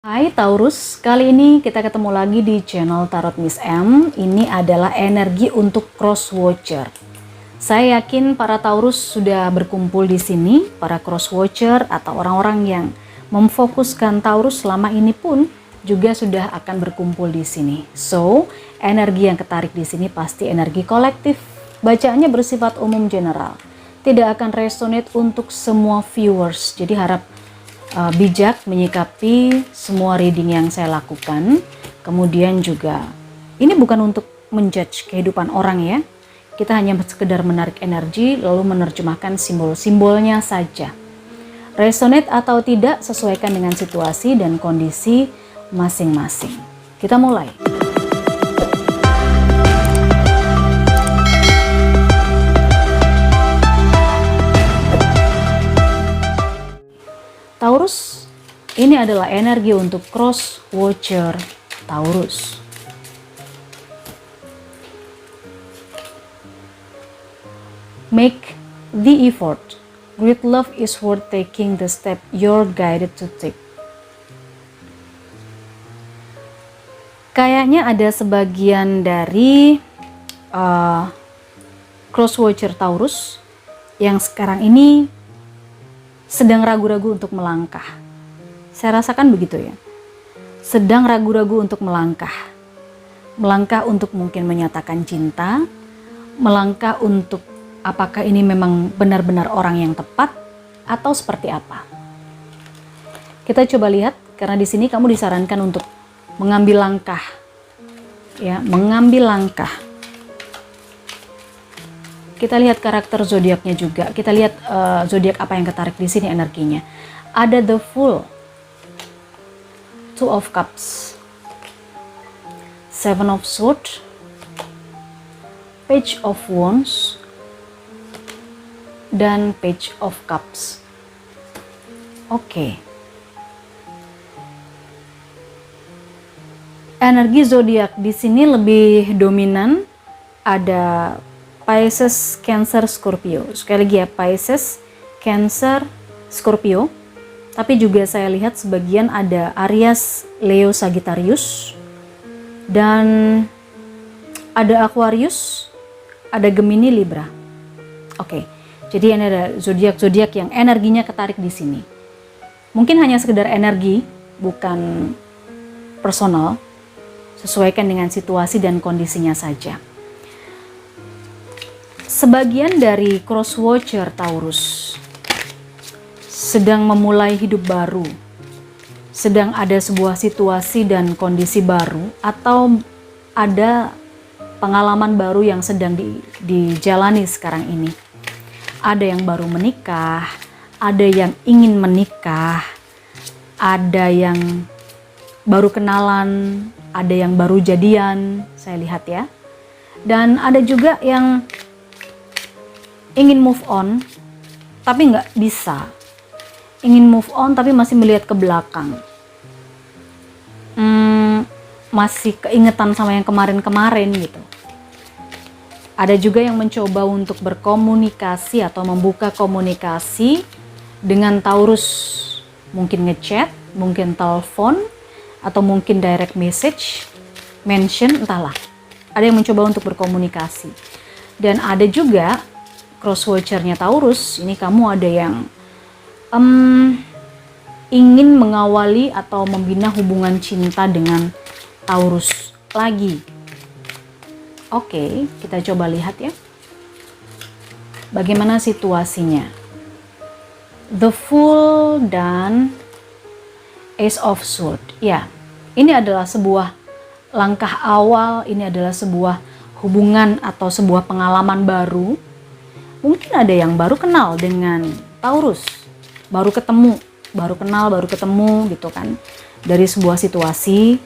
Hai Taurus, kali ini kita ketemu lagi di channel Tarot Miss M. Ini adalah energi untuk cross watcher. Saya yakin para Taurus sudah berkumpul di sini, para cross watcher atau orang-orang yang memfokuskan Taurus selama ini pun juga sudah akan berkumpul di sini. So, energi yang ketarik di sini pasti energi kolektif. Bacaannya bersifat umum general. Tidak akan resonate untuk semua viewers. Jadi harap bijak menyikapi semua reading yang saya lakukan. Kemudian juga ini bukan untuk menjudge kehidupan orang ya. Kita hanya sekedar menarik energi lalu menerjemahkan simbol-simbolnya saja. Resonate atau tidak sesuaikan dengan situasi dan kondisi masing-masing. Kita mulai. Taurus, ini adalah energi untuk cross watcher Taurus. Make the effort. Great love is worth taking the step you're guided to take. Kayaknya ada sebagian dari cross watcher Taurus yang sekarang ini sedang ragu-ragu untuk melangkah. Saya rasakan begitu ya. Sedang ragu-ragu untuk melangkah. Melangkah untuk mungkin menyatakan cinta. Melangkah untuk apakah ini memang benar-benar orang yang tepat atau seperti apa. Kita coba lihat karena di sini kamu disarankan untuk mengambil langkah. Ya, mengambil langkah. Kita lihat karakter zodiaknya juga. Kita lihat zodiak apa yang ketarik di sini energinya. Ada the Fool, Two of Cups, Seven of Swords, Page of Wands, dan Page of Cups. Oke. Energi zodiak di sini lebih dominan. Ada Pisces, Cancer, Scorpio. Sekali lagi ya, Pisces, Cancer, Scorpio. Tapi juga saya lihat sebagian ada Aries, Leo, Sagittarius. Dan ada Aquarius, ada Gemini, Libra. Oke, jadi ini ada zodiak-zodiak yang energinya ketarik di sini. Mungkin hanya sekedar energi, bukan personal. Sesuaikan dengan situasi dan kondisinya saja. Sebagian dari cross watcher Taurus sedang memulai hidup baru, sedang ada sebuah situasi dan kondisi baru, atau ada pengalaman baru yang sedang dijalani sekarang ini. Ada yang baru menikah, ada yang ingin menikah, ada yang baru kenalan, ada yang baru jadian, saya lihat ya. Dan ada juga yang ingin move on, tapi nggak bisa. Ingin move on, tapi masih melihat ke belakang. Masih keingetan sama yang kemarin-kemarin gitu. Ada juga yang mencoba untuk berkomunikasi atau membuka komunikasi dengan Taurus. Mungkin ngechat, mungkin telepon, atau mungkin direct message, mention, entahlah. Ada yang mencoba untuk berkomunikasi. Dan ada juga cross watcher-nya Taurus, ini kamu ada yang ingin mengawali atau membina hubungan cinta dengan Taurus lagi. Oke, kita coba lihat ya. Bagaimana situasinya? The Fool dan Ace of Swords. Ya, ini adalah sebuah langkah awal, ini adalah sebuah hubungan atau sebuah pengalaman baru. Mungkin ada yang baru kenal dengan Taurus, baru ketemu, baru kenal, baru ketemu gitu kan. Dari sebuah situasi,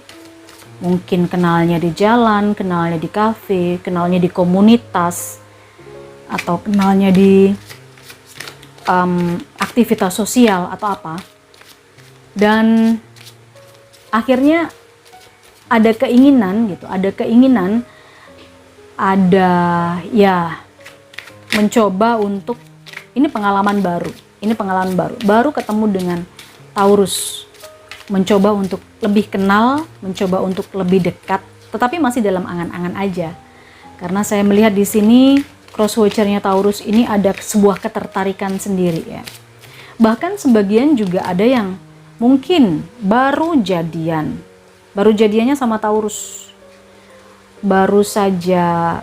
mungkin kenalnya di jalan, kenalnya di kafe, kenalnya di komunitas, atau kenalnya di aktivitas sosial atau apa. Dan akhirnya ada keinginan gitu, ada ya mencoba untuk ini pengalaman baru, baru ketemu dengan Taurus, mencoba untuk lebih kenal, mencoba untuk lebih dekat, tetapi masih dalam angan-angan aja. Karena saya melihat di sini cross watcher-nya Taurus ini ada sebuah ketertarikan sendiri ya. Bahkan sebagian juga ada yang mungkin baru jadian. Baru jadiannya sama Taurus. Baru saja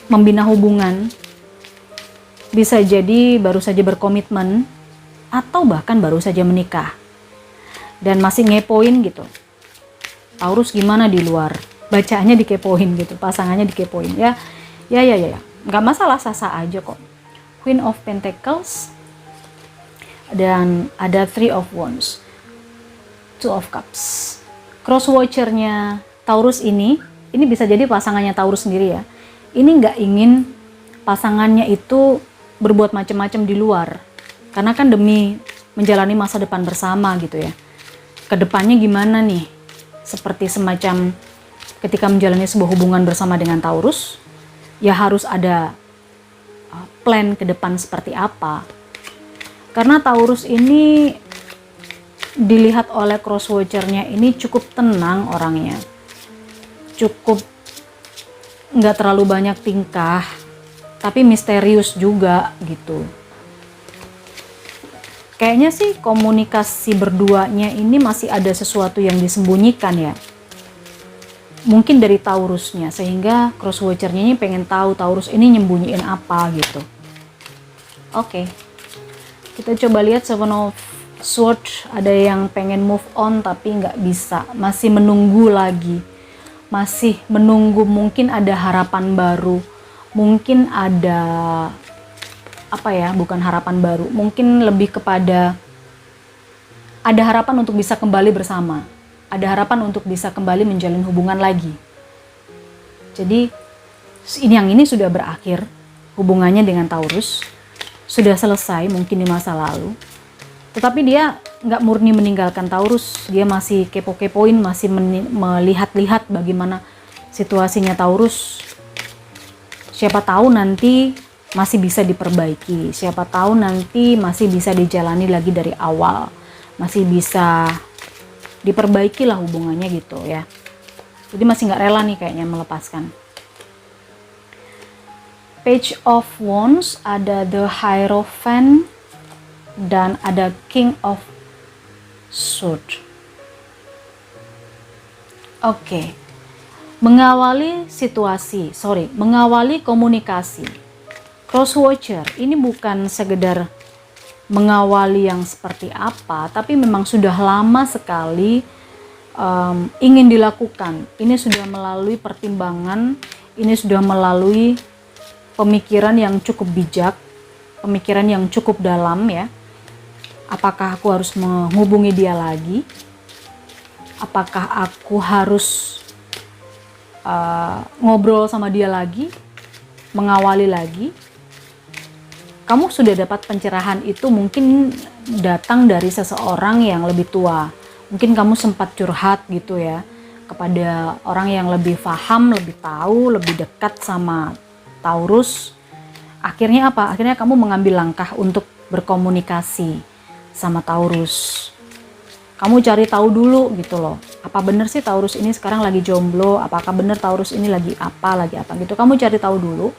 membina hubungan, bisa jadi baru saja berkomitmen, atau bahkan baru saja menikah dan masih ngepoin gitu. Taurus gimana di luar, bacaannya dikepoin gitu, pasangannya dikepoin ya, nggak masalah, sah-sah aja kok. Queen of Pentacles dan ada Three of Wands, Two of Cups. Cross watcher-nya Taurus ini bisa jadi pasangannya Taurus sendiri ya. Ini nggak ingin pasangannya itu berbuat macam-macam di luar, karena kan demi menjalani masa depan bersama gitu ya. Kedepannya gimana nih? Seperti semacam ketika menjalani sebuah hubungan bersama dengan Taurus, ya harus ada plan ke depan seperti apa. Karena Taurus ini dilihat oleh cross watcher-nya ini cukup tenang orangnya, cukup nggak terlalu banyak tingkah, tapi misterius juga gitu. Kayaknya sih komunikasi berduanya ini masih ada sesuatu yang disembunyikan ya. Mungkin dari Taurusnya, sehingga cross watcher-nya ini pengen tahu Taurus ini nyembunyiin apa gitu. Oke, kita coba lihat Seven of Swords. Ada yang pengen move on tapi nggak bisa, masih menunggu lagi. Masih menunggu, mungkin ada harapan baru, mungkin ada bukan harapan baru, mungkin lebih kepada ada harapan untuk bisa kembali bersama, ada harapan untuk bisa kembali menjalin hubungan lagi. Jadi yang ini sudah berakhir hubungannya dengan Taurus, sudah selesai mungkin di masa lalu, tetapi dia nggak murni meninggalkan Taurus. Dia masih kepo-kepoin, masih melihat-lihat bagaimana situasinya Taurus. Siapa tahu nanti masih bisa diperbaiki, siapa tahu nanti masih bisa dijalani lagi dari awal, masih bisa diperbaiki lah hubungannya gitu ya. Jadi masih nggak rela nih kayaknya melepaskan. Page of Wands, ada The Hierophant dan ada King of Swords. Oke. Mengawali komunikasi. Cross watcher ini bukan sekedar mengawali yang seperti apa, tapi memang sudah lama sekali ingin dilakukan. Ini sudah melalui pertimbangan, ini sudah melalui pemikiran yang cukup bijak, pemikiran yang cukup dalam ya. Apakah aku harus menghubungi dia lagi? Apakah aku harus ngobrol sama dia lagi? Mengawali lagi? Kamu sudah dapat pencerahan itu mungkin datang dari seseorang yang lebih tua. Mungkin kamu sempat curhat gitu ya kepada orang yang lebih paham, lebih tahu, lebih dekat sama Taurus. Akhirnya apa? Akhirnya kamu mengambil langkah untuk berkomunikasi sama Taurus. Kamu cari tahu dulu gitu loh. Apa benar sih Taurus ini sekarang lagi jomblo? Apakah benar Taurus ini lagi apa gitu. Kamu cari tahu dulu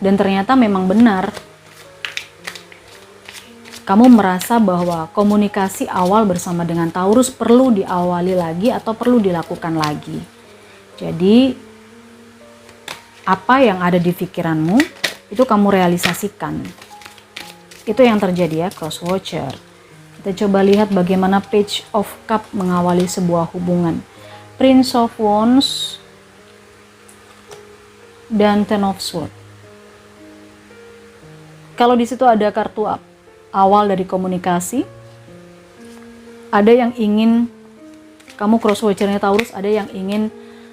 dan ternyata memang benar. Kamu merasa bahwa komunikasi awal bersama dengan Taurus perlu diawali lagi atau perlu dilakukan lagi. Jadi apa yang ada di pikiranmu itu kamu realisasikan. Itu yang terjadi ya cross watcher. Kita coba lihat bagaimana Page of Cup mengawali sebuah hubungan. Prince of Wands dan Ten of Swords. Kalau di situ ada kartu awal dari komunikasi, ada yang ingin kamu cross watcher-nya Taurus, ada yang ingin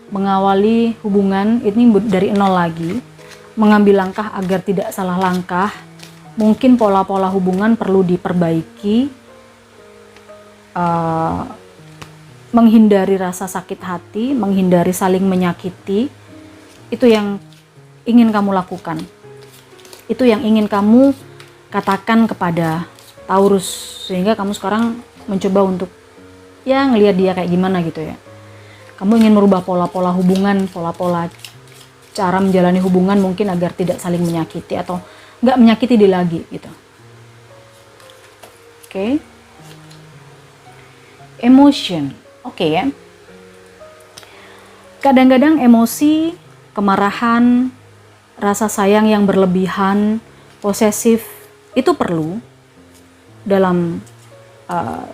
mengawali hubungan ini dari nol lagi, mengambil langkah agar tidak salah langkah. Mungkin pola-pola hubungan perlu diperbaiki, menghindari rasa sakit hati, menghindari saling menyakiti. Itu yang ingin kamu lakukan, itu yang ingin kamu katakan kepada Taurus, sehingga kamu sekarang mencoba untuk ya ngelihat dia kayak gimana gitu ya. Kamu ingin merubah pola-pola hubungan, pola-pola cara menjalani hubungan mungkin agar tidak saling menyakiti atau nggak menyakiti dia lagi gitu. Oke. Emotion. Oke ya. Kadang-kadang emosi, kemarahan, rasa sayang yang berlebihan, posesif itu perlu dalam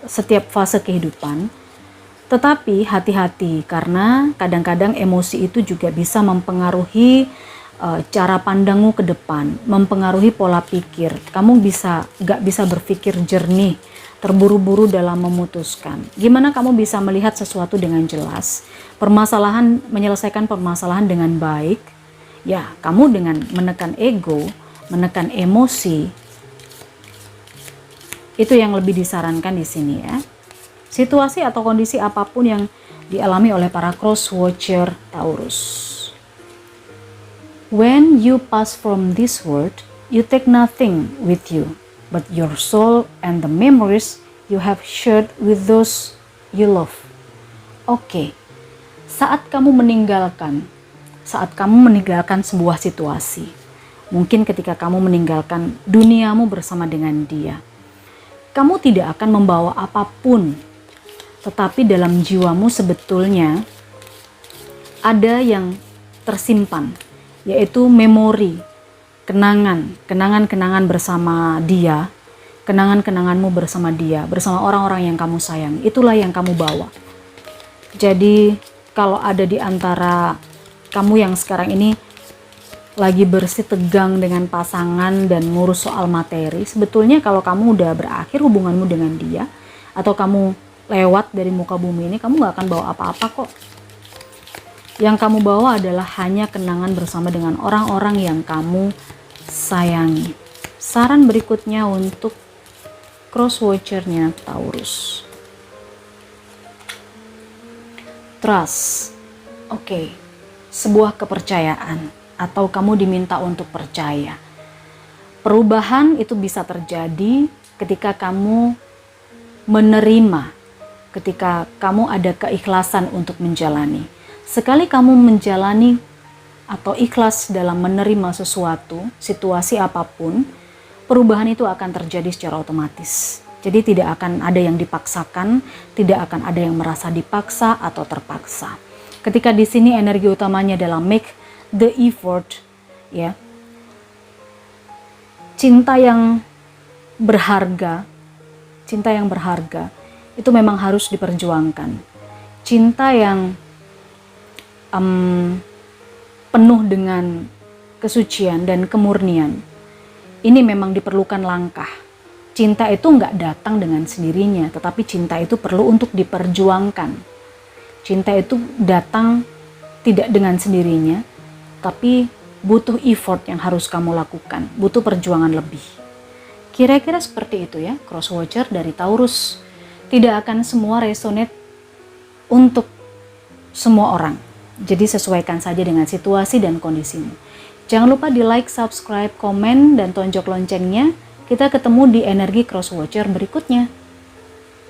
setiap fase kehidupan. Tetapi hati-hati karena kadang-kadang emosi itu juga bisa mempengaruhi cara pandangmu ke depan, mempengaruhi pola pikir. Kamu gak bisa berpikir jernih, terburu-buru dalam memutuskan. Gimana kamu bisa melihat sesuatu dengan jelas, menyelesaikan permasalahan dengan baik? Ya, kamu dengan menekan ego, menekan emosi, itu yang lebih disarankan di sini ya. Situasi atau kondisi apapun yang dialami oleh para cross watcher Taurus. When you pass from this world, you take nothing with you, but your soul and the memories you have shared with those you love. Oke, saat kamu meninggalkan sebuah situasi, mungkin ketika kamu meninggalkan duniamu bersama dengan dia, kamu tidak akan membawa apapun, tetapi dalam jiwamu sebetulnya ada yang tersimpan, yaitu memori, kenangan bersama dia, kenanganmu bersama dia, bersama orang-orang yang kamu sayang. Itulah yang kamu bawa. Jadi kalau ada di antara kamu yang sekarang ini lagi bersih tegang dengan pasangan dan ngurus soal materi, sebetulnya kalau kamu udah berakhir hubunganmu dengan dia, atau kamu lewat dari muka bumi ini, kamu gak akan bawa apa-apa kok. Yang kamu bawa adalah hanya kenangan bersama dengan orang-orang yang kamu sayangi. Saran berikutnya untuk cross watcher-nya Taurus. Trust. Oke. Sebuah kepercayaan atau kamu diminta untuk percaya. Perubahan itu bisa terjadi ketika kamu menerima, ketika kamu ada keikhlasan untuk menjalani. Sekali kamu menjalani atau ikhlas dalam menerima sesuatu, situasi apapun, perubahan itu akan terjadi secara otomatis. Jadi tidak akan ada yang dipaksakan, tidak akan ada yang merasa dipaksa atau terpaksa. Ketika di sini energi utamanya adalah make the effort, ya. Cinta yang berharga itu memang harus diperjuangkan. Cinta yang penuh dengan kesucian dan kemurnian, ini memang diperlukan langkah. Cinta itu nggak datang dengan sendirinya, tetapi cinta itu perlu untuk diperjuangkan. Cinta itu datang tidak dengan sendirinya, tapi butuh effort yang harus kamu lakukan, butuh perjuangan lebih. Kira-kira seperti itu ya, cross watcher dari Taurus. Tidak akan semua resonate untuk semua orang. Jadi sesuaikan saja dengan situasi dan kondisimu. Jangan lupa di like, subscribe, komen, dan tonjok loncengnya. Kita ketemu di energi cross watcher berikutnya.